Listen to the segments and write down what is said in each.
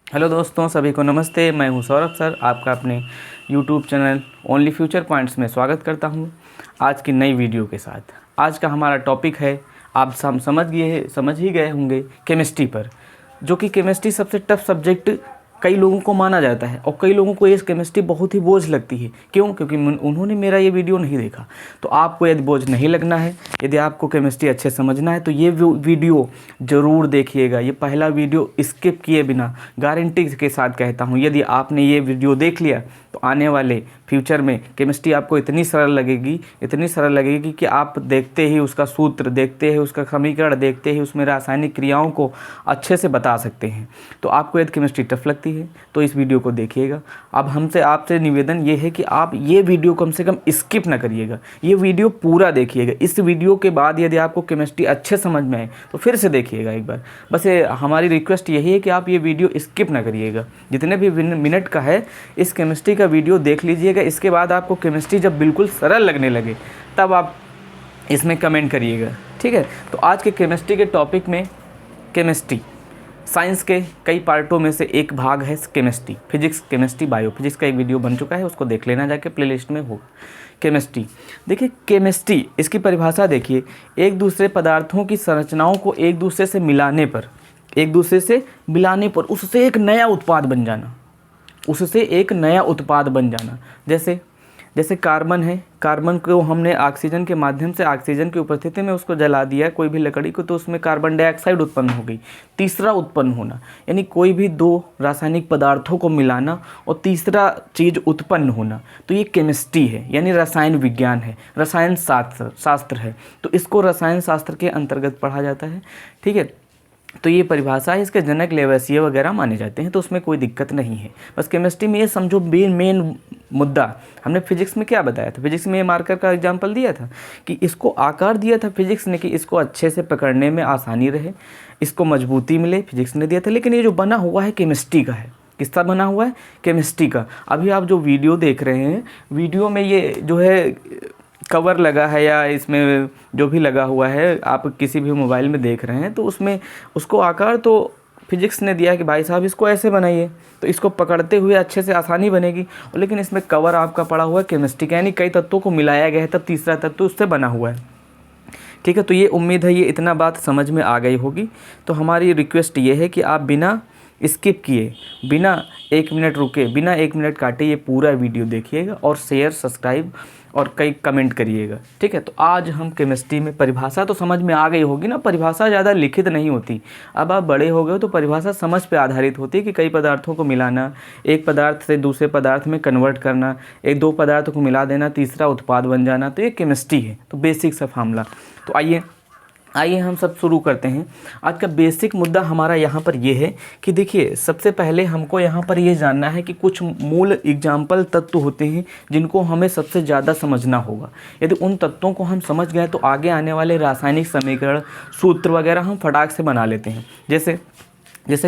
Hello दोस्तों, सभी को नमस्ते। मैं हूं सौरभ सर, आपका अपने YouTube channel only future points में स्वागत करता हूं आज की नई वीडियो के साथ। आज का हमारा टॉपिक है, आप समझ ही गए होंगे, केमिस्ट्री पर, जो कि केमिस्ट्री सबसे टफ सब्जेक्ट कई लोगों को माना जाता है और कई लोगों को ये केमिस्ट्री बहुत ही बोझ लगती है। क्यों? क्योंकि उन्होंने मेरा ये वीडियो नहीं देखा। तो आपको यदि बोझ नहीं लगना है, यदि आपको केमिस्ट्री अच्छे समझना है, तो ये वीडियो ज़रूर देखिएगा। ये पहला वीडियो स्किप किए बिना गारंटी के साथ कहता हूँ, यदि आपने ये वीडियो देख लिया तो आने वाले फ्यूचर में केमिस्ट्री आपको इतनी सरल लगेगी कि आप देखते ही उसका सूत्र, देखते ही उसका समीकरण, देखते ही उसमें रासायनिक क्रियाओं को अच्छे से बता सकते हैं। तो आपको यदि केमिस्ट्री टफ लगती है तो इस वीडियो को देखिएगा। अब हमसे आपसे निवेदन ये है कि आप ये वीडियो कम से कम स्किप ना करिएगा, ये वीडियो पूरा देखिएगा। इस वीडियो के बाद यदि आपको केमिस्ट्री अच्छे समझ में आए तो फिर से देखिएगा एक बार। बस हमारी रिक्वेस्ट यही है कि आप ये वीडियो स्किप ना करिएगा। जितने भी मिनट का है इस केमिस्ट्री का वीडियो देख लीजिएगा। इसके बाद आपको केमिस्ट्री जब बिल्कुल सरल लगने लगे तब आप इसमें कमेंट करिएगा, ठीक है। तो आज के केमिस्ट्री के टॉपिक में, केमिस्ट्री साइंस के कई पार्टों में से एक भाग है chemistry. Physics, chemistry, bio physics का एक वीडियो बन चुका है, उसको देख लेना जाके, प्लेलिस्ट में हो। केमिस्ट्री देखिए, केमिस्ट्री इसकी परिभाषा देखिए, एक दूसरे पदार्थों की संरचनाओं को एक दूसरे से मिलाने पर उससे एक नया उत्पाद बन जाना। जैसे कार्बन है, कार्बन को हमने ऑक्सीजन के माध्यम से, ऑक्सीजन की उपस्थिति में उसको जला दिया कोई भी लकड़ी को, तो उसमें कार्बन डाइऑक्साइड उत्पन्न हो गई। तीसरा उत्पन्न होना, यानी कोई भी दो रासायनिक पदार्थों को मिलाना और तीसरा चीज़ उत्पन्न होना, तो ये केमिस्ट्री है, यानी रसायन विज्ञान है, रसायन शास्त्र है। तो इसको रसायन शास्त्र के अंतर्गत पढ़ा जाता है, ठीक है। तो ये परिभाषा है, इसके जनक लेवैसियर वगैरह माने जाते हैं, तो उसमें कोई दिक्कत नहीं है। बस केमिस्ट्री में ये समझो मेन मुद्दा। हमने फिजिक्स में क्या बताया था? फिजिक्स में ये मार्कर का एग्जांपल दिया था कि इसको आकार दिया था फिजिक्स ने कि इसको अच्छे से पकड़ने में आसानी रहे, इसको मजबूती मिले, फिजिक्स ने दिया था। लेकिन ये जो बना हुआ है केमिस्ट्री का है। किसका बना हुआ है? केमिस्ट्री का। अभी आप जो वीडियो देख रहे हैं, वीडियो में ये जो है कवर लगा है या इसमें जो भी लगा हुआ है, आप किसी भी मोबाइल में देख रहे हैं, तो उसमें उसको आकार तो फिजिक्स ने दिया कि भाई साहब इसको ऐसे बनाइए, तो इसको पकड़ते हुए अच्छे से आसानी बनेगी। लेकिन इसमें कवर आपका पड़ा हुआ है केमिस्ट्री का, यानी कई तत्वों को मिलाया गया है, तब तीसरा तत्व उससे बना हुआ है, ठीक है। तो ये उम्मीद है ये इतना बात समझ में आ गई होगी। तो हमारी रिक्वेस्ट ये है कि आप बिना स्किप किए, बिना 1 मिनट रुके, बिना 1 मिनट काटे ये पूरा वीडियो देखिएगा और शेयर, सब्सक्राइब और कई कमेंट करिएगा, ठीक है। तो आज हम केमिस्ट्री में, परिभाषा तो समझ में आ गई होगी ना, परिभाषा ज़्यादा लिखित नहीं होती। अब आप बड़े हो गए तो परिभाषा समझ पे आधारित होती है कि कई पदार्थों को मिलाना, एक पदार्थ से दूसरे पदार्थ में कन्वर्ट करना, एक दो पदार्थों को मिला देना, तीसरा उत्पाद बन जाना, तो ये केमिस्ट्री है। तो बेसिक सा फार्मूला। तो आइए हम सब शुरू करते हैं। आज का बेसिक मुद्दा हमारा यहाँ पर ये है कि देखिए, सबसे पहले हमको यहाँ पर ये जानना है कि कुछ मूल एग्जाम्पल तत्व होते हैं जिनको हमें सबसे ज़्यादा समझना होगा। यदि उन तत्वों को हम समझ गए तो आगे आने वाले रासायनिक समीकरण, सूत्र वगैरह हम फटाक से बना लेते हैं। जैसे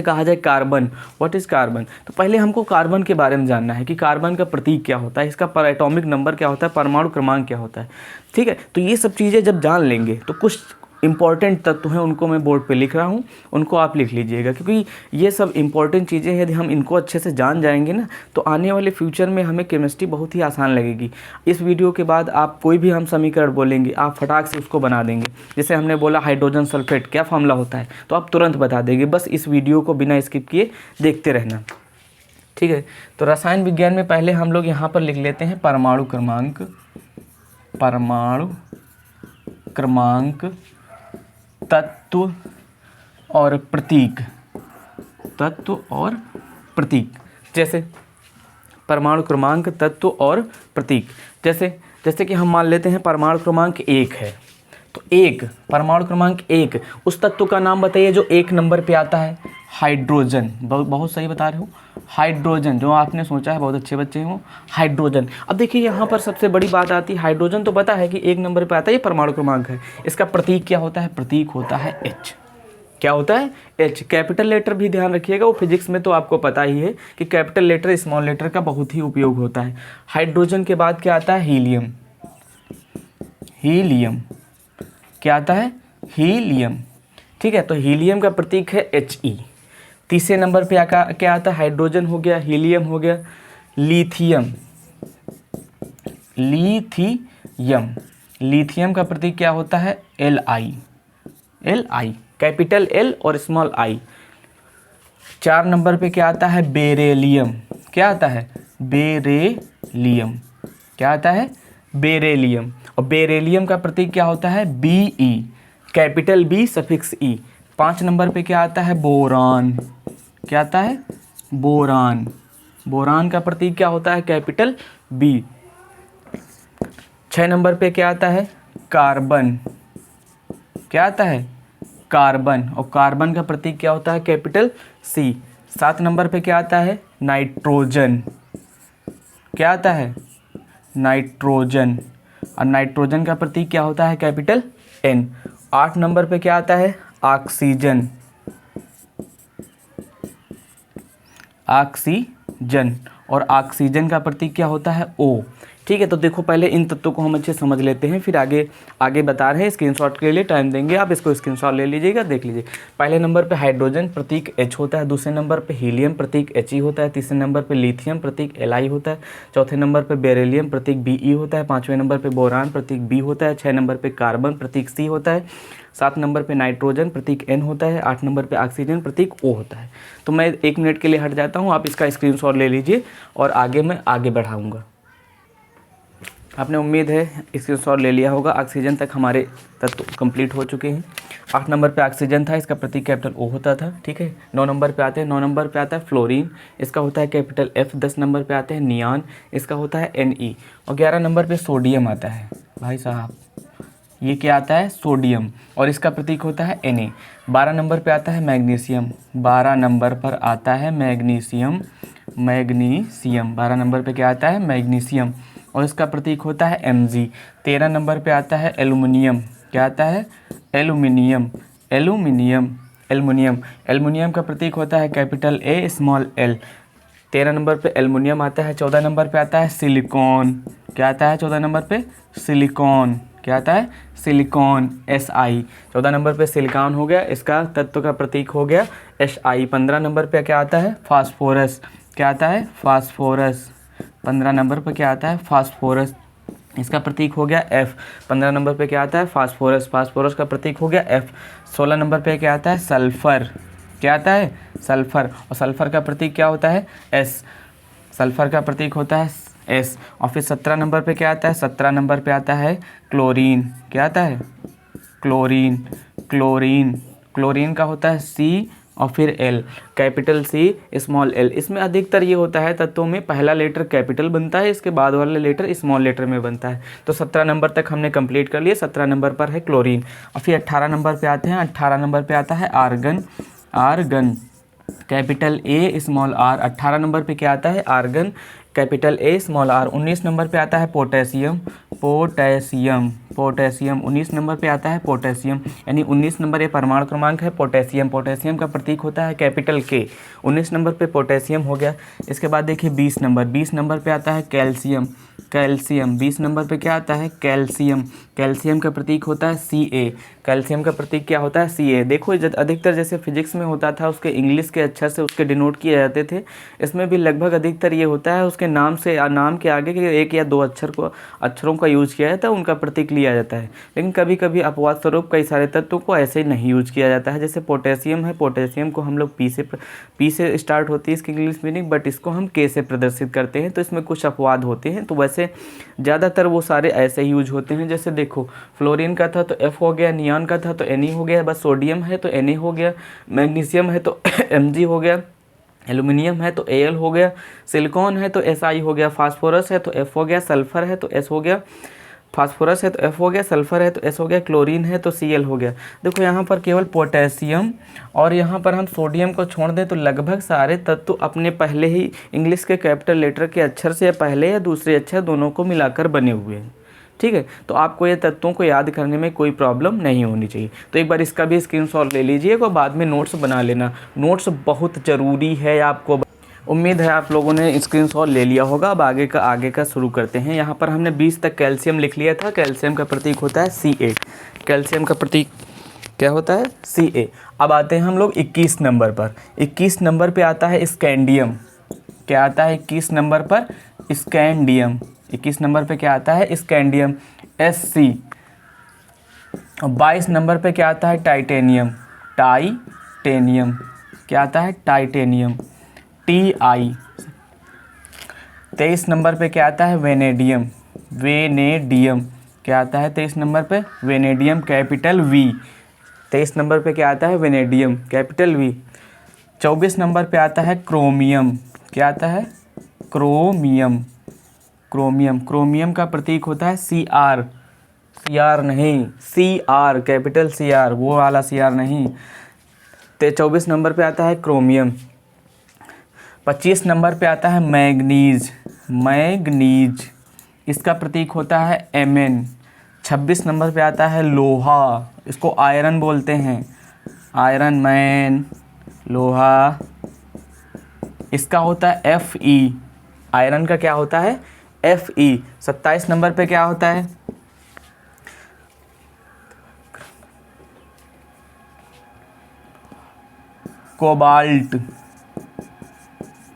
कहा जाए कार्बन, व्हाट इज़ कार्बन, तो पहले हमको कार्बन के बारे में जानना है कि कार्बन का प्रतीक क्या होता है, इसका एटॉमिक नंबर क्या होता है, परमाणु क्रमांक क्या होता है, ठीक है। तो ये सब चीज़ें जब जान लेंगे तो कुछ इंपॉर्टेंट तत्व हैं, उनको मैं बोर्ड पे लिख रहा हूँ, उनको आप लिख लीजिएगा, क्योंकि ये सब इंपॉर्टेंट चीज़ें हैं। यदि हम इनको अच्छे से जान जाएंगे ना, तो आने वाले फ्यूचर में हमें केमिस्ट्री बहुत ही आसान लगेगी। इस वीडियो के बाद आप कोई भी हम समीकरण बोलेंगे, आप फटाक से उसको बना देंगे। जैसे हमने बोला हाइड्रोजन सल्फेट क्या फार्मूला होता है, तो आप तुरंत बता देंगे। बस इस वीडियो को बिना स्किप किए देखते रहना, ठीक है। तो रसायन विज्ञान में पहले हम लोग यहाँ पर लिख लेते हैं परमाणु क्रमांक, तत्व और प्रतीक। जैसे परमाणु क्रमांक, तत्व और प्रतीक, जैसे कि हम मान लेते हैं परमाणु क्रमांक 1 है, तो परमाणु क्रमांक 1, उस तत्व का नाम बताइए जो 1 नंबर पे आता है। हाइड्रोजन, बहुत सही बता रहे हो, हाइड्रोजन, जो आपने सोचा है, बहुत अच्छे बच्चे हो, हाइड्रोजन। अब देखिए यहाँ पर सबसे बड़ी बात आती है, हाइड्रोजन तो पता है कि 1 नंबर पे आता है, ये परमाणु क्रमांक है। इसका प्रतीक क्या होता है? प्रतीक होता है H। क्या होता है? H। कैपिटल लेटर भी ध्यान रखिएगा, वो फिजिक्स में तो आपको पता ही है कि कैपिटल लेटर स्मॉल लेटर का बहुत ही उपयोग होता है। हाइड्रोजन के बाद क्या आता है? हीलियम। क्या आता है? हीलियम, ठीक है। तो हीलियम का प्रतीक है He। तीसरे नंबर पे क्या आता है, हाइड्रोजन हो गया, हीलियम हो गया, लिथियम। लिथियम का प्रतीक क्या होता है, Li, कैपिटल L और स्मॉल i। 4 नंबर पे क्या आता है, बेरेलियम। क्या आता है, बेरेलियम। क्या आता है, बेरेलियम। और बेरेलियम का प्रतीक क्या होता है, Be, capital B suffix E। 5 number पे क्या आता है, बोरान। क्या आता है, बोरान। बोरान का प्रतीक क्या होता है, कैपिटल B। 6 नंबर पे क्या आता है, कार्बन। क्या आता है, कार्बन। और कार्बन का प्रतीक क्या होता है, कैपिटल C। 7 नंबर पे क्या आता है, नाइट्रोजन। क्या आता है, नाइट्रोजन। और नाइट्रोजन का प्रतीक क्या होता है, कैपिटल N। 8 नंबर पे क्या आता है, ऑक्सीजन। ऑक्सीजन। और ऑक्सीजन का प्रतीक क्या होता है, O। ठीक है, तो देखो पहले इन तत्वों को हम अच्छे समझ लेते हैं, फिर आगे बता रहे हैं। स्क्रीनशॉट के लिए टाइम देंगे, आप इसको स्क्रीनशॉट ले लीजिएगा, देख लीजिए। पहले नंबर पे हाइड्रोजन प्रतीक H होता है, दूसरे नंबर पे हीलियम प्रतीक He होता है, तीसरे नंबर पे लिथियम प्रतीक Li होता है, चौथे नंबर पे बेरिलियम प्रतीक Be होता है, 5वें नंबर पे बोरान प्रतीक B होता है, 6 नंबर पे कार्बन प्रतीक C होता है, 7 नंबर पे नाइट्रोजन प्रतीक N होता है, 8 नंबर पे ऑक्सीजन प्रतीक O होता है। तो मैं 1 मिनट के लिए हट जाता हूँ, आप इसका स्क्रीनशॉट ले लीजिए और मैं आगे बढ़ाऊँगा। आपने उम्मीद है स्क्रीनशॉट ले लिया होगा। ऑक्सीजन तक हमारे तत्व कंप्लीट हो चुके हैं। 8 नंबर पे ऑक्सीजन था, इसका प्रतीक कैपिटल O होता था। ठीक है, 9 नंबर पे आते हैं, 9 नंबर पे आता है फ्लोरीन, इसका होता है कैपिटल F। 10 नंबर पे आते हैं नियान, इसका होता है Ne। और 11 नंबर पे सोडियम आता है। भाई साहब ये क्या आता है, सोडियम, और इसका प्रतीक होता है Na। 12 नंबर पे आता है मैग्नीशियम। 12 नंबर पर आता है मैग्नीशियम। 12 नंबर पे क्या आता है, मैग्नीशियम, और इसका प्रतीक होता है Mg। 13 नंबर पे आता है एल्युमिनियम। क्या आता है, एल्युमिनियम। एल्युमिनियम का प्रतीक होता है capital A small l। 13 number पे एल्युमिनियम आता है। 14 नंबर पे आता है सिलिकॉन। क्या आता है 14 नंबर पे, सिलिकॉन। क्या आता है, सिलिकॉन, Si। 14 नंबर पे सिलिकॉन हो गया, इसका तत्व का प्रतीक हो गया Si। 15 नंबर पे क्या आता है, फास्फोरस। क्या आता है, फास्फोरस। 15 नंबर पर क्या आता है, फास्फोरस, इसका प्रतीक हो गया F। 15 नंबर पे क्या आता है, फास्फोरस। फास्फोरस का प्रतीक हो गया F। 16 नंबर पे क्या आता है, सल्फर। क्या आता है, सल्फर, और सल्फर का प्रतीक क्या होता है, S। सल्फर का प्रतीक होता है S। और फिर 17 नंबर पे क्या आता है, 17 नंबर पे आता है क्लोरीन। क्या आता है, क्लोरीन का होता है C और फिर L, capital C small l। इसमें अधिकतर ये होता है तत्वों में पहला लेटर कैपिटल बनता है, इसके बाद वाला लेटर स्मॉल लेटर में बनता है। तो 17 नंबर तक हमने कंप्लीट कर लिया। 17 नंबर पर है क्लोरीन। और फिर 18 नंबर पे आते हैं। 18 नंबर पे आता है argon, capital A small r। 18 number पे क्या आता है, argon, capital A small r। 19 number पे आता है पोटेशियम। 19 नंबर पे आता है पोटेशियम, यानी 19 नंबर ये परमाणु क्रमांक है पोटेशियम। पोटेशियम का प्रतीक होता है कैपिटल K। 19 नंबर पे पोटेशियम हो गया। इसके बाद देखिए 20 नंबर पे आता है कैल्शियम। 20 नंबर पे क्या आता है, कैल्शियम। कैल्शियम का प्रतीक होता है Ca। कैल्शियम का प्रतीक क्या होता है, Ca। देखो अधिकतर जैसे फिजिक्स में होता था, उसके इंग्लिश के अक्षर से उसके डिनोट किए जाते थे, इसमें भी लगभग अधिकतर ये होता है उसके नाम से, नाम के आगे के 1 या 2 अक्षरों का यूज किया जाता है, उनका प्रतीक लिया जाता है। लेकिन कभी कभी अपवाद स्वरूप कई सारे तत्वों को ऐसे नहीं यूज किया जाता है। जैसे पोटेशियम है, पोटेशियम को हम लोग पी से स्टार्ट होती है इसकी इंग्लिश मीनिंग, बट इसको हम K से प्रदर्शित करते हैं, तो इसमें कुछ अपवाद होते हैं। तो वैसे ज़्यादातर वो सारे ऐसे ही यूज होते हैं। जैसे देखो फ्लोरीन का था तो F हो गया, नियॉन का था तो Ne हो गया, बस सोडियम है तो Na हो गया, मैग्नीशियम है तो Mg हो गया, एल्युमिनियम है तो Al हो गया, सिलिकॉन है तो Si हो गया, फास्फोरस है तो F हो गया, सल्फर है तो S हो गया, फास्फोरस है तो F हो गया, सल्फर है तो S हो गया, क्लोरीन है तो Cl हो गया। देखो यहाँ पर केवल पोटेशियम और यहाँ पर हम सोडियम को छोड़ दें तो लगभग सारे तत्व अपने पहले ही इंग्लिश के कैपिटल लेटर के अक्षर से पहले या दूसरे अक्षर दोनों को मिलाकर बने हुए हैं। ठीक है, तो आपको ये तत्वों को याद करने में कोई प्रॉब्लम नहीं होनी चाहिए। तो एक बार इसका भी स्क्रीनशॉट ले लीजिएगा और बाद में नोट्स बना लेना। नोट्स बहुत ज़रूरी है आपको। उम्मीद है आप लोगों ने स्क्रीनशॉट ले लिया होगा। अब आगे का शुरू करते हैं। यहाँ पर हमने 20 तक कैल्शियम लिख लिया था। कैल्शियम का प्रतीक होता है Ca। कैल्शियम का प्रतीक क्या होता है, Ca। अब आते हैं हम लोग 21 नंबर पर। 21 नंबर पे आता है स्कैंडियम। क्या आता है 21 नंबर पर, स्कैंडियम। 21 नंबर पे क्या आता है, स्कैंडियम, Sc। 22 नंबर पे क्या आता है, टाइटेनियम, टाइटेनियम। क्या आता है, टाइटेनियम, Ti। 23 नंबर पे क्या आता है, वेनेडियम, वेनेडियम। क्या आता है 23 नंबर पे, वेनेडियम, कैपिटल V। 23 नंबर पे क्या आता है, वेनेडियम, कैपिटल V। 24 नंबर पे आता है क्रोमियम। क्या आता है, क्रोमियम, क्रोमियम। क्रोमियम का प्रतीक होता है Cr, Cr नहीं, Cr, कैपिटल Cr, वो वाला Cr नहीं। 24 नंबर पे आता है क्रोमियम। 25 नंबर पे आता है मैग्नीज, मैग्नीज। इसका प्रतीक होता है Mn। 26 नंबर पे आता है लोहा, इसको आयरन बोलते हैं, आयरन मैन, लोहा। इसका होता है Fe, आयरन का क्या होता है, Fe। 27 नंबर पे क्या होता है, कोबाल्ट,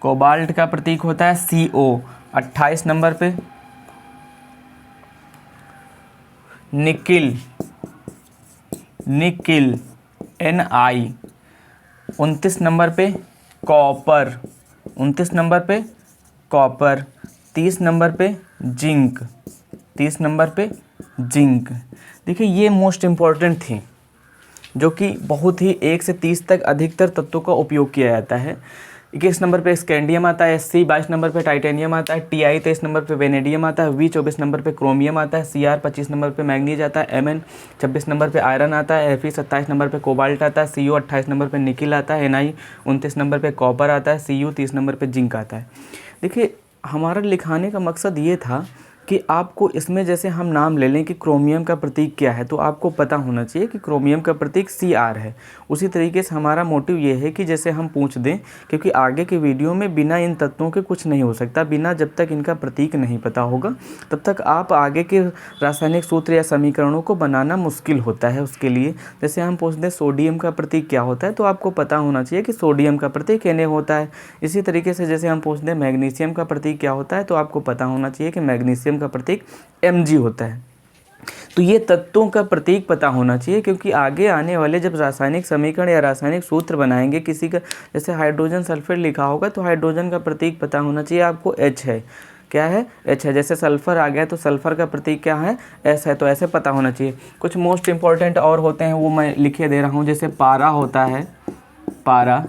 कोबाल्ट का प्रतीक होता है Co। 28 नंबर पे निकिल, निकिल, Ni। 29 नंबर पे कॉपर, 29 नंबर पे कॉपर। 30 नंबर पे जिंक, 30 नंबर पे जिंक। देखिए ये मोस्ट इम्पॉर्टेंट थी, जो कि बहुत ही 1 से 30 तक अधिकतर तत्वों का उपयोग किया जाता है। 21 नंबर पे स्कैंडियम आता है, Sc। 22 नंबर पे टाइटेनियम आता है, Ti। 23 नंबर पे वेनेडियम आता है, V। 24 नंबर पे क्रोमियम आता है, Cr। 25 नंबर पे मैग्नीज आता है, Mn। 26 नंबर पे आयरन आता है, Fe। 27 नंबर पे कोबाल्ट आता है, Co। 28 नंबर पे निकिल आता है, Ni। 29 नंबर पे कॉपर आता है, Cu। 30 नंबर पे जिंक आता है। देखिए हमारा लिखाने का मकसद ये था कि आपको इसमें जैसे हम नाम ले लें कि क्रोमियम का प्रतीक क्या है, तो आपको पता होना चाहिए कि क्रोमियम का प्रतीक Cr है। उसी तरीके से हमारा मोटिव ये है कि जैसे हम पूछ दें, क्योंकि आगे के वीडियो में बिना इन तत्वों के कुछ नहीं हो सकता, बिना जब तक इनका प्रतीक नहीं पता होगा तब तक आप आगे के रासायनिक सूत्र या समीकरणों को बनाना मुश्किल होता है। उसके लिए जैसे हम पूछ दें सोडियम का प्रतीक क्या होता है, तो आपको पता होना चाहिए कि सोडियम का प्रतीक Na होता है। इसी तरीके से जैसे हम पूछ दें मैग्नीशियम का प्रतीक क्या होता है, तो आपको पता होना चाहिए कि मैग्नीशियम का प्रतीक Mg होता है। तो ये तत्वों का प्रतीक पता होना चाहिए, क्योंकि आगे आने वाले जब रासायनिक समीकरण या रासायनिक सूत्र बनाएंगे किसी का, जैसे हाइड्रोजन सल्फेट लिखा होगा तो हाइड्रोजन का प्रतीक पता होना चाहिए आपको, H है। क्या है, H है। जैसे सल्फर आ गया तो सल्फर का प्रतीक क्या है, S है, तो ऐसे पता होना चाहिए। कुछ मोस्ट इंपॉर्टेंट और होते हैं वो मैं लिखे दे रहा हूँ, जैसे पारा होता है, पारा,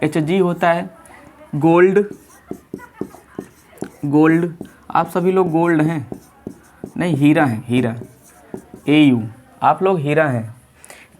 Hg होता है, गोल्ड, गोल्ड। आप सभी लोग गोल्ड हैं, नहीं हीरा है, हीरा, Au। आप लोग हीरा हैं,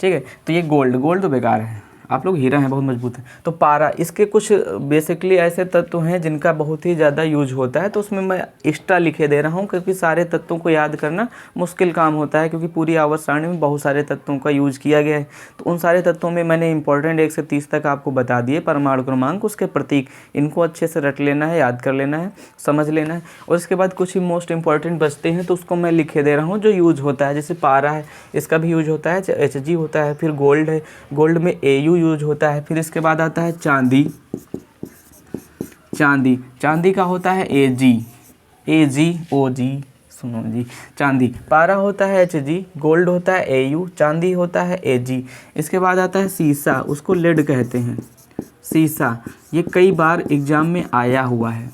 ठीक है। तो ये गोल्ड, गोल्ड तो बेकार है, आप लोग हीरा हैं, बहुत मजबूत है। तो पारा, इसके कुछ बेसिकली ऐसे तत्व हैं जिनका बहुत ही ज़्यादा यूज होता है, तो उसमें मैं एक्स्ट्रा लिखे दे रहा हूँ, क्योंकि सारे तत्वों को याद करना मुश्किल काम होता है, क्योंकि पूरी आवर्त सारणी में बहुत सारे तत्वों का यूज किया गया है। तो उन सारे तत्वों में मैंने इंपॉर्टेंट 1 से 30 तक आपको बता दिए, परमाणु क्रमांक, उसके प्रतीक, इनको अच्छे से रट लेना है, याद कर लेना है, समझ लेना है। और इसके बाद कुछ ही मोस्ट इंपॉर्टेंट बचते हैं, तो उसको मैं लिखे दे रहा हूँ जो यूज होता है। जैसे पारा है, इसका भी यूज होता है, Hg होता है, फिर गोल्ड है, गोल्ड में Au यूज होता है। फिर इसके बाद आता है चांदी, चांदी, चांदी का होता है Ag, Ag, सुनो जी, चांदी। पारा होता है Hg, गोल्ड होता है Au, चांदी होता है Ag। इसके बाद आता है सीसा, उसको लेड कहते हैं, सीसा। ये कई बार एग्जाम में आया हुआ है,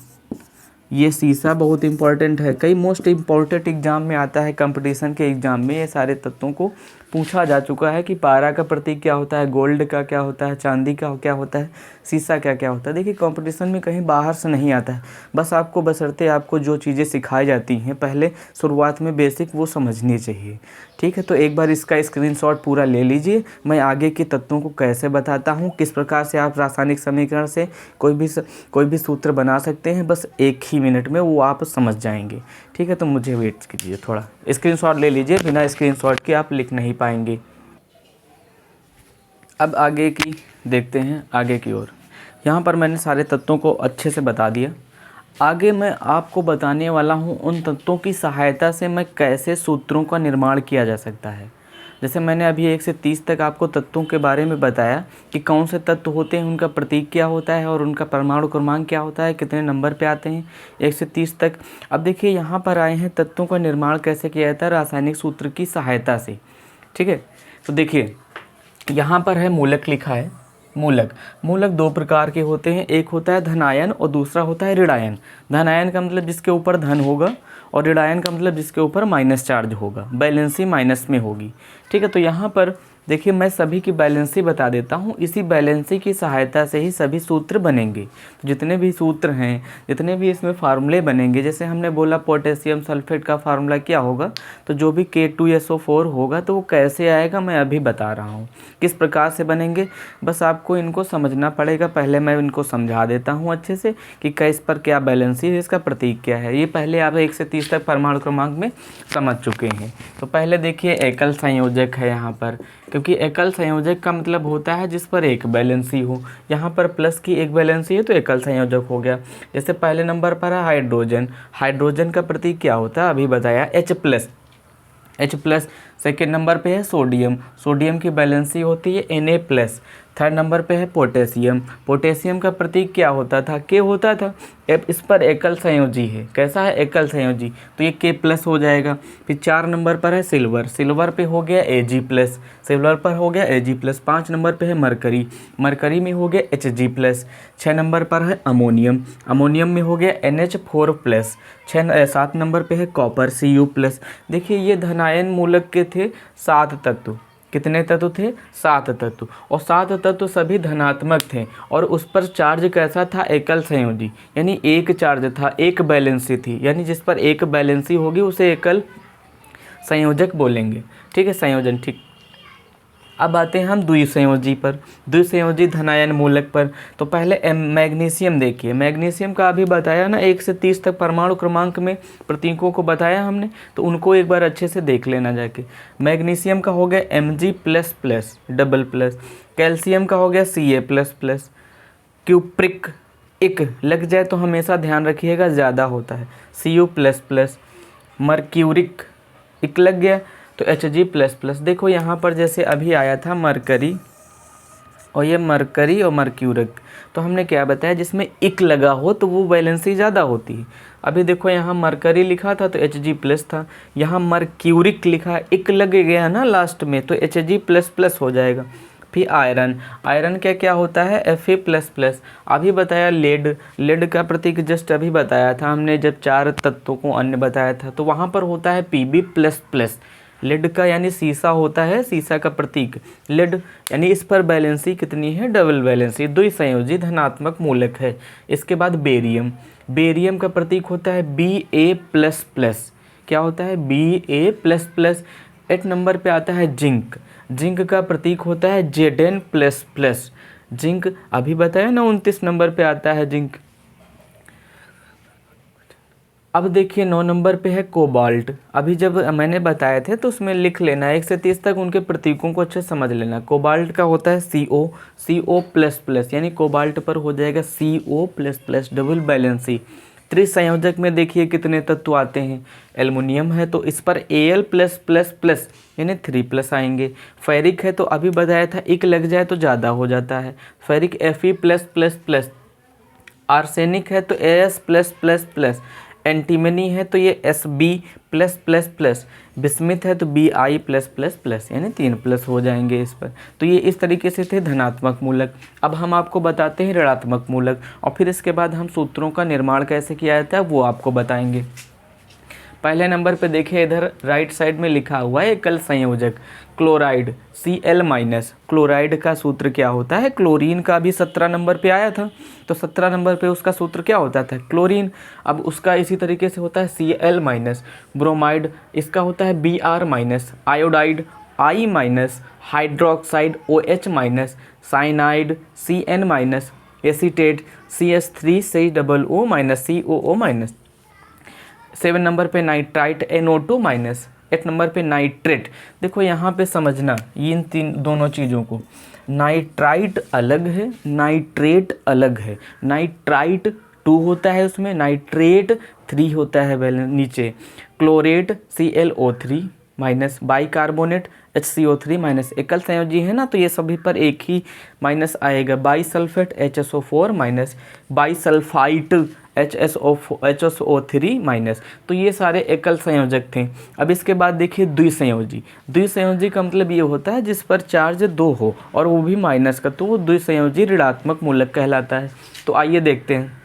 ये सीसा बहुत इंपॉर्टेंट है, कई मोस्ट इम्पॉर्टेंट एग्जाम में आता है, कंपटीशन के एग्जाम में ये सारे तत्वों को पूछा जा चुका है कि पारा का प्रतीक क्या होता है, गोल्ड का क्या होता है, चांदी का क्या होता है, सीसा क्या क्या होता है। देखिए कंपटीशन में कहीं बाहर से नहीं आता है, बस आपको बशर्ते आपको जो चीज़ें सिखाई जाती हैं पहले शुरुआत में बेसिक, वो समझनी चाहिए, ठीक है। तो एक बार इसका स्क्रीनशॉट पूरा ले लीजिए, मैं आगे के तत्वों को कैसे बताता हूँ, किस प्रकार से आप रासायनिक समीकरण से कोई भी सूत्र बना सकते हैं, बस 1 ही मिनट में वो आप समझ जाएंगे, ठीक है। तो मुझे वेट कीजिए, थोड़ा स्क्रीनशॉट ले लीजिए, बिना स्क्रीनशॉट के आप लिख नहीं पाएंगे। अब आगे की देखते हैं, आगे की ओर। यहाँ पर मैंने सारे तत्वों को अच्छे से बता दिया। आगे मैं आपको बताने वाला हूँ उन तत्वों की सहायता से मैं कैसे सूत्रों का निर्माण किया जा सकता है। जैसे मैंने अभी 1 से 30 तक आपको तत्वों के बारे में बताया कि कौन से तत्व होते हैं, उनका प्रतीक क्या होता है और उनका परमाणु क्रमांक क्या होता है, कितने नंबर पे आते हैं 1 से 30 तक। अब देखिए यहाँ पर आए हैं तत्वों का निर्माण कैसे किया जाता है, रासायनिक सूत्र की सहायता से। ठीक है, तो देखिए यहाँ पर है मूलक लिखा है। मूलक 2 प्रकार के होते हैं, एक होता है धनायन और दूसरा होता है ऋणायन। धनायन का मतलब जिसके ऊपर धन होगा और ऋणायन का मतलब जिसके ऊपर माइनस चार्ज होगा, बैलेंसी माइनस में होगी। ठीक है, तो यहाँ पर देखिए मैं सभी की बैलेंसी बता देता हूँ, इसी बैलेंसी की सहायता से ही सभी सूत्र बनेंगे। तो जितने भी सूत्र हैं, जितने भी इसमें फार्मूले बनेंगे, जैसे हमने बोला पोटेशियम सल्फेट का फार्मूला क्या होगा, तो जो भी K2SO4 होगा तो वो कैसे आएगा मैं अभी बता रहा हूँ, किस प्रकार से बनेंगे। बस आपको इनको समझना पड़ेगा। पहले मैं इनको समझा देता हूँ अच्छे से कि किस पर क्या बैलेंसी है, इसका प्रतीक क्या है। ये पहले आप 1 से 30 तक परमाणु क्रमांक में समझ चुके हैं। तो पहले देखिए एकल संयोजक है यहाँ पर, क्योंकि एकल संयोजक का मतलब होता है जिस पर एक बैलेंसी हो। यहाँ पर प्लस की एक बैलेंसी है तो एकल संयोजक हो गया। जैसे पहले नंबर पर है हाइड्रोजन, हाइड्रोजन का प्रतीक क्या होता है अभी बताया, H+। सेकेंड नंबर पे है सोडियम, सोडियम की बैलेंसी होती है Na+। थर्ड नंबर पे है पोटेशियम, पोटेशियम का प्रतीक क्या होता था, K होता था। अब इस पर एकल संयोजी है, कैसा है एकल संयोजी, तो ये K+ हो जाएगा। फिर 4 नंबर पर है सिल्वर, सिल्वर पे हो गया Ag+, सिल्वर पर हो गया Ag+। 5 नंबर पे है मरकरी, मरकरी में हो गया Hg+। 6 नंबर पर है अमोनियम, अमोनियम में हो गया NH4+। 7 नंबर पे है कॉपर Cu+। देखिए ये धनायन मूलक के थे 7 तत्व। कितने तत्व थे, 7 तत्व, और 7 तत्व सभी धनात्मक थे। और उस पर चार्ज कैसा था, एकल संयोजी, यानी एक चार्ज था, एक बैलेंसी थी, यानी जिस पर एक बैलेंसी होगी उसे एकल संयोजक बोलेंगे। ठीक है, संयोजन। ठीक, अब आते हैं हम द्विसंयोजी पर, द्विसंयोजी धनायन मूलक पर। तो पहले मैग्नीशियम देखिए, मैग्नीशियम का अभी बताया ना 1 से 30 तक परमाणु क्रमांक में प्रतीकों को बताया हमने, तो उनको एक बार अच्छे से देख लेना जाके। मैग्नीशियम का हो गया Mg++, कैल्शियम का हो गया Ca++, क्यूप्रिक इक लग जाए तो हमेशा ध्यान रखिएगा ज़्यादा होता है, Cu++, मर्क्यूरिक इक लग गया तो Hg++। देखो यहाँ पर जैसे अभी आया था मरकरी, और ये मरकरी और मर्क्यूरिक, तो हमने क्या बताया, जिसमें इक लगा हो तो वो बैलेंसी ज़्यादा होती है। अभी देखो यहाँ मरकरी लिखा था तो Hg+ था, यहाँ मर्क्यूरिक लिखा, इक लग गया ना लास्ट में तो Hg++ हो जाएगा। फिर आयरन, आयरन क्या क्या होता है, Fa++। अभी बताया लेड, लेड का प्रतीक जस्ट अभी बताया था हमने जब 4 तत्वों को अन्य बताया था, तो वहाँ पर होता है Pb++। लेड का यानी सीसा होता है, सीसा का प्रतीक लेड, यानी इस पर बैलेंसी कितनी है, डबल बैलेंसी, द्विसंयोजी धनात्मक मूलक है। इसके बाद बेरियम, बेरियम का प्रतीक होता है Ba++। क्या होता है, Ba++। 8 नंबर पे आता है जिंक, जिंक का प्रतीक होता है Zn++। जिंक अभी बताया ना 29 नंबर पे आता है जिंक। अब देखिए 9 नंबर पे है कोबाल्ट, अभी जब मैंने बताए थे तो उसमें लिख लेना 1 से 30 तक उनके प्रतीकों को अच्छे समझ लेना। कोबाल्ट का होता है CO++, यानी कोबाल्ट पर हो जाएगा CO++, डबल बैलेंसी। त्रिसंयोजक में देखिए कितने तत्व आते हैं, एल्युमिनियम है तो इस पर Al+++ यानी 3+ आएंगे। फेरिक है तो अभी बताया था इक लग जाए तो ज़्यादा हो जाता है, फेरिक Fe+++। आर्सेनिक है तो As+++। एंटीमनी है तो ये Sb+++। बिस्मिथ है तो Bi+++, यानी 3+ हो जाएंगे इस पर। तो ये इस तरीके से थे धनात्मक मूलक। अब हम आपको बताते हैं ऋणात्मक मूलक, और फिर इसके बाद हम सूत्रों का निर्माण कैसे किया जाता है वो आपको बताएंगे। पहले नंबर पे देखिए इधर राइट साइड में लिखा हुआ है एकल संयोजक क्लोराइड Cl-। क्लोराइड का सूत्र क्या होता है, क्लोरीन का भी 17 नंबर पे आया था, तो 17 नंबर पे उसका सूत्र क्या होता था, क्लोरीन। अब उसका इसी तरीके से होता है Cl-। ब्रोमाइड इसका होता है Br-। Iodide I-। Hydroxide OH-। Cyanide Cn-। Acetate CH3COO- COO-। 7 number पे नाइट्राइट NO2-। 8 नंबर पे नाइट्रेट। देखो यहाँ पे समझना इन दोनों चीज़ों को, नाइट्राइट अलग है, नाइट्रेट अलग है। नाइट्राइट 2 होता है उसमें, नाइट्रेट 3 होता है नीचे। Chlorate ClO3, minus, bicarbonate HCO3 minus, एकल संयोजी है ना, तो ये सभी पर एक ही माइनस आएगा। बाईसल्फेट HSO4 माइनस, बाईसल्फाइट HSO3 माइनस। तो ये सारे एकल संयोजक थे। अब इसके बाद देखिए द्विसंयोजी। द्विसंयोजी का मतलब ये होता है जिस पर चार्ज 2 हो और वो भी माइनस का, तो वो द्विसंयोजी ऋणात्मक मूलक कहलाता है। तो आइए देखते हैं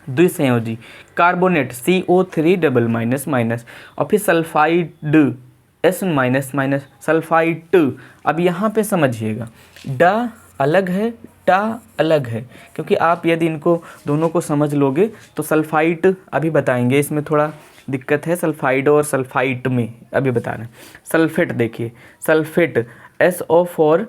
द्विसंयोजी। Carbonate CO3 double minus minus, और फिर sulphide S minus minus, sulphite. अब यहाँ पे समझिएगा, डा अलग है, टा अलग है, क्योंकि आप यदि इनको दोनों को समझ लोगे तो सल्फाइट अभी बताएंगे, इसमें थोड़ा दिक्कत है सल्फाइड और सल्फाइट में, अभी बता रहे हैं। सल्फेट देखिए, sulphate SO4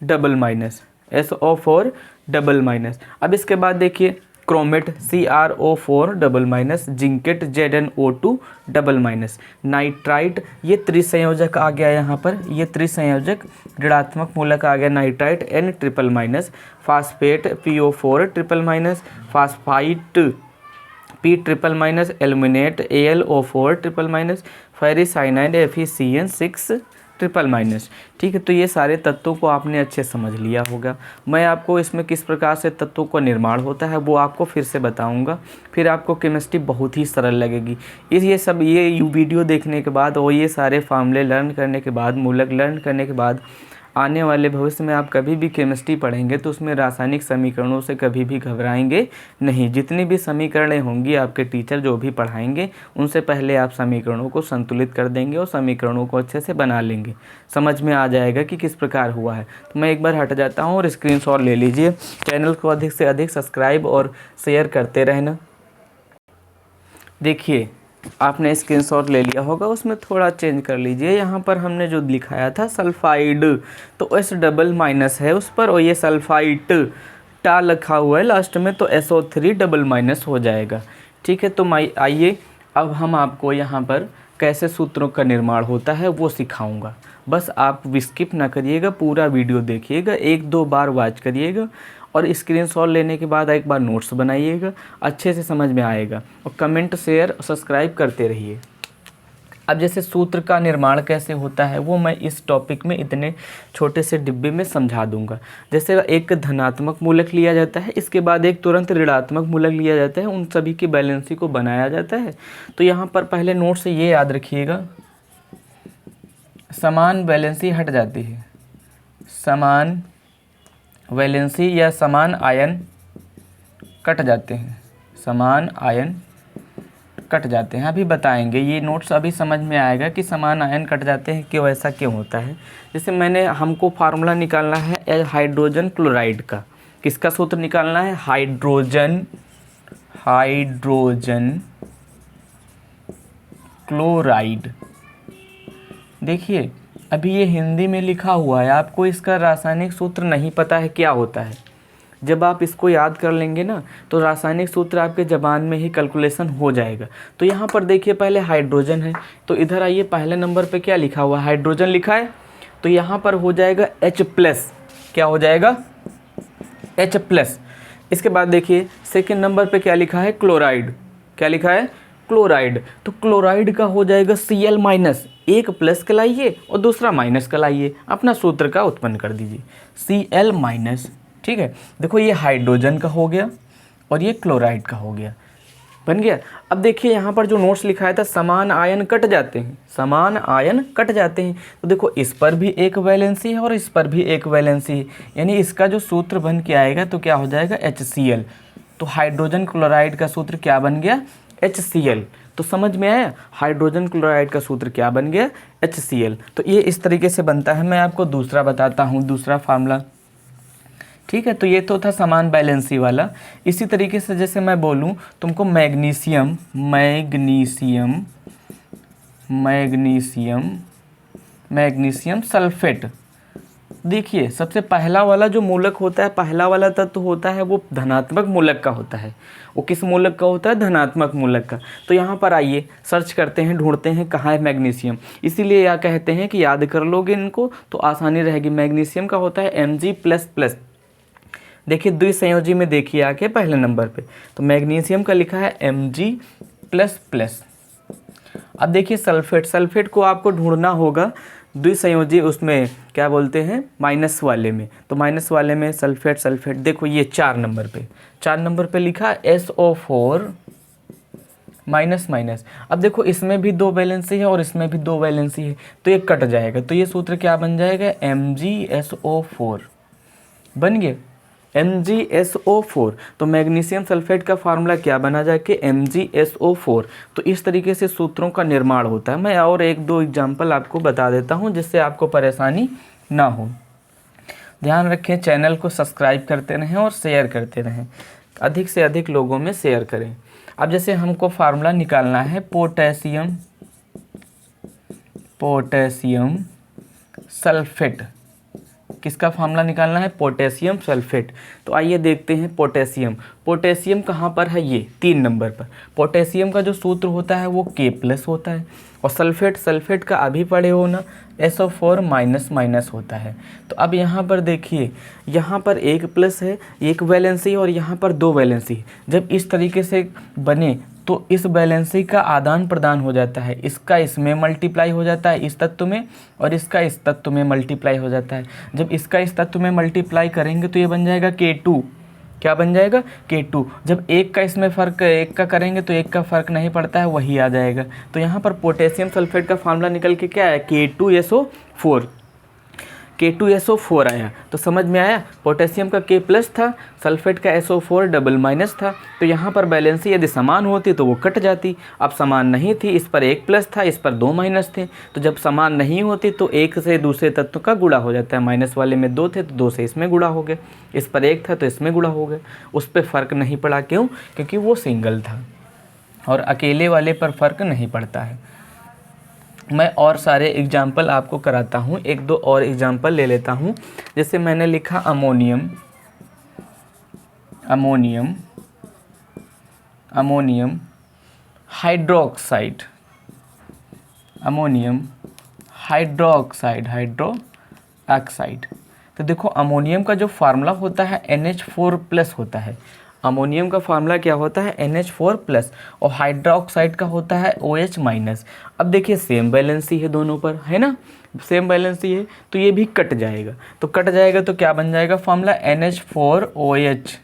double minus, SO4 double minus. अब इसके बाद देखिए chromate CrO4 double minus, zincate ZnO2 double minus, nitrite, ये त्रिसंयोजक आ गया यहाँ पर, ये त्रिसंयोजक ऋणात्मक मूलक आ गया nitrite N triple minus, phosphate PO4 triple minus, phosphite P triple minus, aluminate AlO4 triple minus, ferricyanide FeCN6 triple minus. ठीक है, तो ये सारे तत्वों को आपने अच्छे समझ लिया होगा। मैं आपको इसमें किस प्रकार से तत्वों का निर्माण होता है वो आपको फिर से बताऊंगा, फिर आपको केमिस्ट्री बहुत ही सरल लगेगी। ये वीडियो देखने के बाद और ये सारे फार्मूले लर्न करने के बाद, मूलक लर्न करने के बाद, आने वाले भविष्य में आप कभी भी केमिस्ट्री पढ़ेंगे तो उसमें रासायनिक समीकरणों से कभी भी घबराएंगे नहीं। जितनी भी समीकरणें होंगी आपके टीचर जो भी पढ़ाएंगे उनसे पहले आप समीकरणों को संतुलित कर देंगे और समीकरणों को अच्छे से बना लेंगे, समझ में आ जाएगा कि किस प्रकार हुआ है। तो मैं एक बार हट जाता हूँ और स्क्रीनशॉट ले लीजिए। चैनल को अधिक से अधिक सब्सक्राइब और शेयर करते रहना। देखिए आपने स्क्रीनशॉट ले लिया होगा, उसमें थोड़ा चेंज कर लीजिए। यहाँ पर हमने जो लिखाया था सल्फाइड, तो S डबल माइनस है उस पर, और ये सल्फाइट टा लिखा हुआ है लास्ट में, तो SO3 डबल माइनस हो जाएगा। ठीक है, तो आइए अब हम आपको यहाँ पर कैसे सूत्रों का निर्माण होता है वो सिखाऊंगा। बस आप स्किप ना करिएगा, पूरा वीडियो देखिएगा, 1-2 बार वॉच करिएगा और स्क्रीनशॉट लेने के बाद एक बार नोट्स बनाइएगा, अच्छे से समझ में आएगा। और कमेंट, शेयर, सब्सक्राइब करते रहिए। अब जैसे सूत्र का निर्माण कैसे होता है वो मैं इस टॉपिक में इतने छोटे से डिब्बे में समझा दूंगा। जैसे एक धनात्मक मूलक लिया जाता है, इसके बाद एक तुरंत ऋणात्मक मूलक लिया जाता है, उन सभी की बैलेंसी को बनाया जाता है। तो यहाँ पर पहले नोट से ये याद रखिएगा, समान वैलेंसी हट जाती है, समान वैलेंसी या समान आयन कट जाते हैं, समान आयन कट जाते हैं। अभी बताएंगे, ये नोट्स अभी समझ में आएगा कि समान आयन कट जाते हैं, क्यों ऐसा क्यों होता है। जैसे हमको फार्मूला निकालना है हाइड्रोजन क्लोराइड का। किसका सूत्र निकालना है? Hydrogen chloride. देखिए अभी ये हिंदी में लिखा हुआ है, आपको इसका रासायनिक सूत्र नहीं पता है क्या होता है। जब आप इसको याद कर लेंगे ना तो रासायनिक सूत्र आपके ज़बान में ही कैलकुलेशन हो जाएगा। तो यहाँ पर देखिए पहले हाइड्रोजन है, तो इधर आइए, पहले नंबर पे क्या लिखा हुआ है? हाइड्रोजन लिखा है, तो यहाँ पर हो जाएगा H+। क्या हो जाएगा? H+। इसके बाद देखिए सेकेंड नंबर पे क्या लिखा है? क्लोराइड। क्या लिखा है? क्लोराइड। तो क्लोराइड का हो जाएगा Cl-। एक प्लस का लाइए और दूसरा माइनस का लाइए, अपना सूत्र का उत्पन्न कर दीजिए, Cl-। ठीक है, देखो ये हाइड्रोजन का हो गया और ये क्लोराइड का हो गया, बन गया। अब देखिए यहाँ पर जो नोट्स लिखाया था, समान आयन कट जाते हैं, समान आयन कट जाते हैं। तो देखो इस पर भी एक वैलेंसी है और इस पर भी एक वैलेंसी है, यानी इसका जो सूत्र बन के आएगा तो क्या हो जाएगा? HCl। तो हाइड्रोजन क्लोराइड का सूत्र क्या बन गया? HCl। तो समझ में आया, हाइड्रोजन क्लोराइड का सूत्र क्या बन गया? HCl। तो ये इस तरीके से बनता है। मैं आपको दूसरा बताता हूँ, दूसरा फार्मूला। ठीक है, तो ये तो था समान बैलेंसी वाला। इसी तरीके से जैसे मैं बोलूँ तुमको मैग्नीशियम सल्फेट। देखिए सबसे पहला वाला जो मूलक होता है, पहला वाला तत्व होता है, वो धनात्मक मूलक का होता है। वो किस मूलक का होता है? धनात्मक मूलक का। तो यहाँ पर आइए सर्च करते हैं, ढूंढते हैं कहाँ है मैग्नीशियम। इसीलिए यह कहते हैं कि याद कर लोगे इनको तो आसानी रहेगी। मैग्नीशियम का होता है Mg++। देखिए द्विसंयोजी में देखिए आके पहले नंबर पे, तो मैग्नीशियम का लिखा है Mg++। अब देखिए सल्फेट, सल्फेट को आपको ढूंढना होगा द्विसंयोजी, उसमें क्या बोलते हैं माइनस वाले में। तो माइनस वाले में सल्फेट, सल्फेट देखो ये 4 नंबर पे, 4 नंबर पे लिखा SO4 माइनस माइनस। अब देखो इसमें भी 2 वैलेंसी है और इसमें भी 2 वैलेंसी है, तो ये कट जाएगा। तो ये सूत्र क्या बन जाएगा, MgSO4 बन गया, MgSO4। तो मैग्नीशियम सल्फेट का फार्मूला क्या बना जाके MgSO4। तो इस तरीके से सूत्रों का निर्माण होता है। मैं और 1-2 एग्जाम्पल आपको बता देता हूँ जिससे आपको परेशानी ना हो। ध्यान रखें, चैनल को सब्सक्राइब करते रहें और शेयर करते रहें, अधिक से अधिक लोगों में शेयर करें। अब जैसे हमको फार्मूला निकालना है पोटेशियम सल्फेट, किसका फार्मूला निकालना है, पोटेशियम सल्फेट। तो आइए देखते हैं पोटेशियम, पोटेशियम कहाँ पर है, ये 3 नंबर पर। पोटेशियम का जो सूत्र होता है वो K+ होता है, और सल्फेट, सल्फेट का अभी पढ़े हो ना, SO4 माइनस माइनस होता है। तो अब यहाँ पर देखिए, यहाँ पर 1+ है, 1 वैलेंसी, और यहाँ पर 2 वैलेंसी। जब इस तरीके से बने तो इस वैलेंसी का आदान प्रदान हो जाता है, इसका इसमें मल्टीप्लाई हो जाता है इस तत्व में, और इसका इस तत्व में मल्टीप्लाई हो जाता है। जब इसका इस तत्व में मल्टीप्लाई करेंगे तो ये बन जाएगा K2, क्या बन जाएगा, K2। जब एक का इसमें फ़र्क, एक का करेंगे तो एक का फ़र्क नहीं पड़ता है, वही आ जाएगा। तो यहाँ पर पोटेशियम सल्फेट का फार्मूला निकल के क्या है, K2SO4, K2SO4 आया। तो समझ में आया, पोटेशियम का K+ था, सल्फेट का SO4 था। तो यहाँ पर बैलेंसी यदि समान होती तो वो कट जाती। अब समान नहीं थी, इस पर 1+ था, इस पर 2 माइनस थे। तो जब समान नहीं होती तो 1 से दूसरे तत्व का गुणा हो जाता है। माइनस वाले में 2 थे तो 2 से इसमें गुणा हो गया, इस पर 1 था तो इसमें गुणा हो गया। उस पर फ़र्क नहीं पड़ा, क्यों, क्योंकि वो सिंगल था, और अकेले वाले पर फ़र्क नहीं पड़ता है। मैं और सारे एग्जाम्पल आपको कराता हूँ, 1-2 और एग्जाम्पल ले लेता हूँ। जैसे मैंने लिखा अमोनियम हाइड्रोक्साइड, अमोनियम हाइड्रोक्साइड। तो देखो अमोनियम का जो फार्मूला होता है NH4+ होता है। अमोनियम का फार्मूला क्या होता है, NH4+, और हाइड्रोक्साइड का होता है OH-। अब देखिए सेम बैलेंसी है दोनों पर, है ना, सेम बैलेंसी है, तो ये भी कट जाएगा। तो कट जाएगा तो क्या बन जाएगा फार्मूला, NH4OH,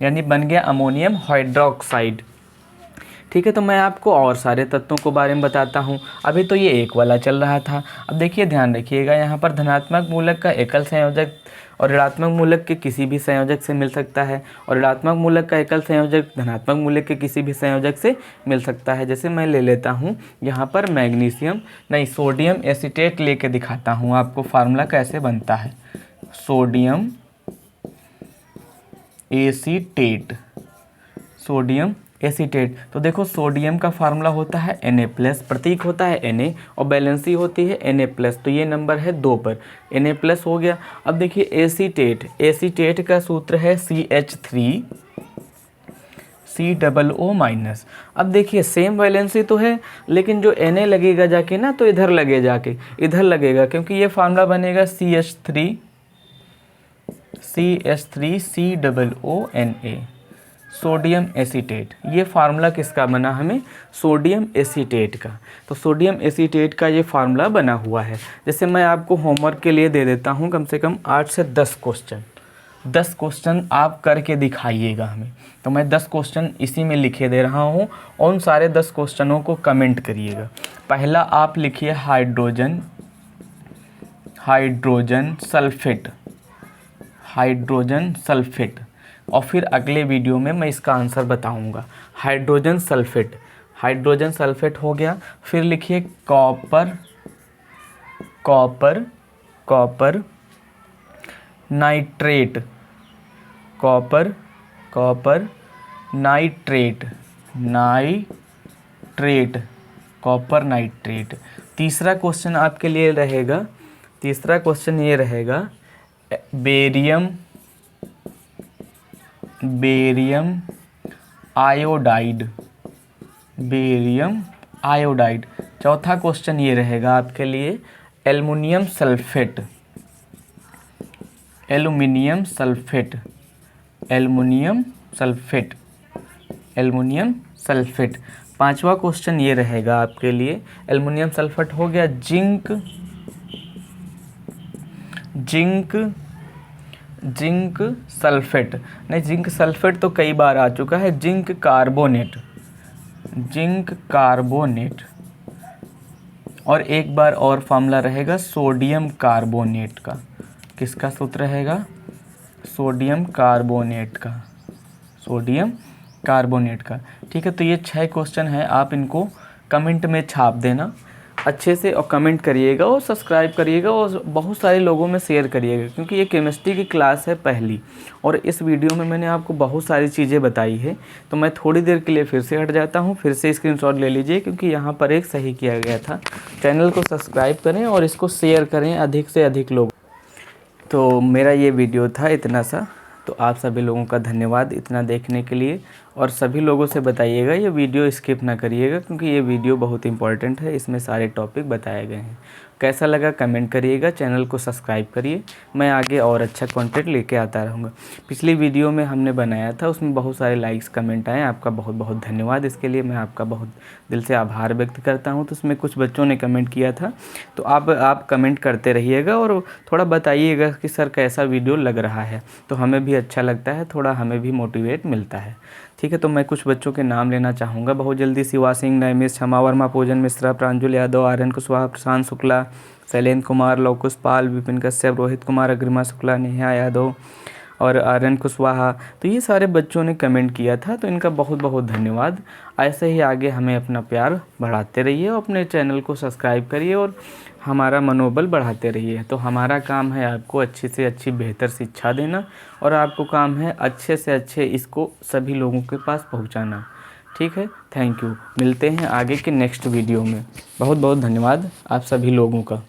यानी बन गया अमोनियम हाइड्रोक्साइड। ठीक है, तो मैं आपको और सारे तत्वों के बारे में बताता हूँ। अभी तो ये एक वाला चल रहा था। अब देखिए ध्यान रखिएगा, यहाँ पर धनात्मक मूलक का एकल संयोजक और ऋणात्मक मूलक के किसी भी संयोजक से मिल सकता है, और ऋणात्मक मूलक का एकल संयोजक धनात्मक मूलक के किसी भी संयोजक से मिल सकता है। जैसे मैं ले लेता हूँ यहाँ पर सोडियम एसीटेट लेके दिखाता हूँ आपको फार्मूला कैसे बनता है। सोडियम एसीटेट, तो देखो सोडियम का फार्मूला होता है Na+, प्रतीक होता है Na, और बैलेंसी होती है Na+। तो ये नंबर है 2 पर, Na+ हो गया। अब देखिए एसीटेट का सूत्र है CH3COO-। अब देखिए सेम वैलेंसी तो है, लेकिन जो Na लगेगा जाके ना, तो इधर लगेगा, क्योंकि ये फार्मूला बनेगा CH3COONA, सोडियम एसीटेट। ये फार्मूला किसका बना, हमें सोडियम एसीटेट का। तो सोडियम एसीटेट का ये फार्मूला बना हुआ है। जैसे मैं आपको होमवर्क के लिए दे देता हूँ कम से कम 8 से 10 क्वेश्चन, 10 क्वेश्चन आप करके दिखाइएगा हमें। तो मैं 10 क्वेश्चन इसी में लिखे दे रहा हूँ, और उन सारे 10 क्वेश्चनों को कमेंट करिएगा। पहला आप लिखिए हाइड्रोजन सल्फेट, और फिर अगले वीडियो में मैं इसका आंसर बताऊंगा। हाइड्रोजन सल्फेट हो गया। फिर लिखिए कॉपर नाइट्रेट, कॉपर नाइट्रेट। तीसरा क्वेश्चन आपके लिए रहेगा, तीसरा क्वेश्चन ये रहेगा बेरियम आयोडाइड। चौथा क्वेश्चन ये रहेगा आपके लिए एल्युमिनियम सल्फेट। 5वां क्वेश्चन ये रहेगा आपके लिए, एल्युमिनियम सल्फेट हो गया, जिंक सल्फेट, नहीं जिंक सल्फेट तो कई बार आ चुका है, जिंक कार्बोनेट, और एक बार और फॉर्मूला रहेगा सोडियम कार्बोनेट का। किसका सूत्र रहेगा? सोडियम कार्बोनेट का। ठीक है, तो ये 6 क्वेश्चन है, आप इनको कमेंट में छाप देना अच्छे से, और कमेंट करिएगा और सब्सक्राइब करिएगा और बहुत सारे लोगों में शेयर करिएगा, क्योंकि ये केमिस्ट्री की क्लास है पहली, और इस वीडियो में मैंने आपको बहुत सारी चीज़ें बताई है। तो मैं थोड़ी देर के लिए फिर से हट जाता हूँ, फिर से स्क्रीनशॉट ले लीजिए, क्योंकि यहाँ पर एक सही किया गया था। चैनल को सब्सक्राइब करें और इसको शेयर करें अधिक से अधिक लोग। तो मेरा ये वीडियो था इतना सा, तो आप सभी लोगों का धन्यवाद इतना देखने के लिए, और सभी लोगों से बताइएगा ये वीडियो स्किप ना करिएगा, क्योंकि ये वीडियो बहुत इंपॉर्टेंट है, इसमें सारे टॉपिक बताए गए हैं। कैसा लगा कमेंट करिएगा, चैनल को सब्सक्राइब करिए, मैं आगे और अच्छा कंटेंट लेके आता रहूँगा। पिछली वीडियो में हमने बनाया था, उसमें बहुत सारे लाइक्स कमेंट आए, आपका बहुत बहुत धन्यवाद, इसके लिए मैं आपका बहुत दिल से आभार व्यक्त करता हूँ। तो उसमें कुछ बच्चों ने कमेंट किया था, तो आप कमेंट करते रहिएगा और थोड़ा बताइएगा कि सर कैसा वीडियो लग रहा है, तो हमें भी अच्छा लगता है, थोड़ा हमें भी मोटिवेट मिलता है। ठीक है, तो मैं कुछ बच्चों के नाम लेना चाहूँगा बहुत जल्दी। शिवा सिंह, नैमिष, क्षमा वर्मा, पूजन मिश्रा, प्रांजुल यादव, आर्यन कुशवाहा, प्रशांत शुक्ला, शैलेंद्र कुमार, लवकुश पाल, विपिन कश्यप, रोहित कुमार, अग्रिमा शुक्ला, नेहा यादव और आर्यन कुशवाहा। तो ये सारे बच्चों ने कमेंट किया था, तो इनका बहुत बहुत धन्यवाद। ऐसे ही आगे हमें अपना प्यार बढ़ाते रहिए और अपने चैनल को सब्सक्राइब करिए और हमारा मनोबल बढ़ाते रहिए। तो हमारा काम है आपको अच्छी से अच्छी बेहतर शिक्षा देना, और आपको काम है अच्छे से अच्छे इसको सभी लोगों के पास पहुंचाना। ठीक है, थैंक यू। मिलते हैं आगे के नेक्स्ट वीडियो में। बहुत बहुत धन्यवाद आप सभी लोगों का।